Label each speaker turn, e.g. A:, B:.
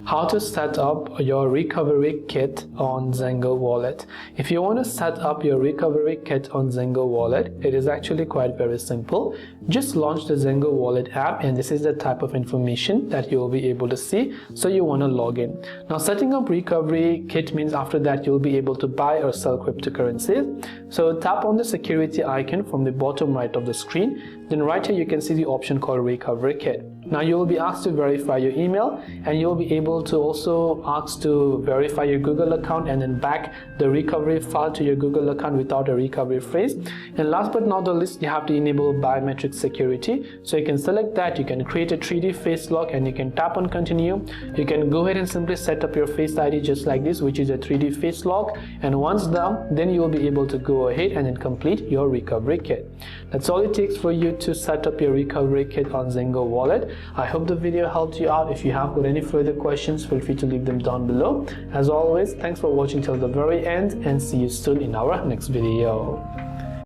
A: how to set up your recovery kit on Zengo Wallet. If you want to set up your recovery kit on Zengo Wallet, it is actually quite very simple. Just launch the Zengo Wallet app, and this is the type of information that you will be able to see. So you want to log in. Now, setting up recovery kit means after that you'll be able to buy or sell cryptocurrencies. So tap on the security icon from the bottom right of the screen. Then right here you can see the option called recovery kit. Now you will be asked to verify your email, and you'll be able to also ask to verify your Google account and then back the recovery file to your Google account without a recovery phrase. And last but not the least, you have to enable biometric security. So you can select that, you can create a 3D face lock, and you can tap on continue. You can go ahead and simply set up your face ID just like this, which is a 3D face lock. And once done, then you will be able to go ahead and then complete your recovery kit. That's all it takes for you to set up your recovery kit on Zengo Wallet. I hope the video helped you out. If you have got any further questions, feel free to leave them down below. As always, thanks for watching till the very end, and see you soon in our next video.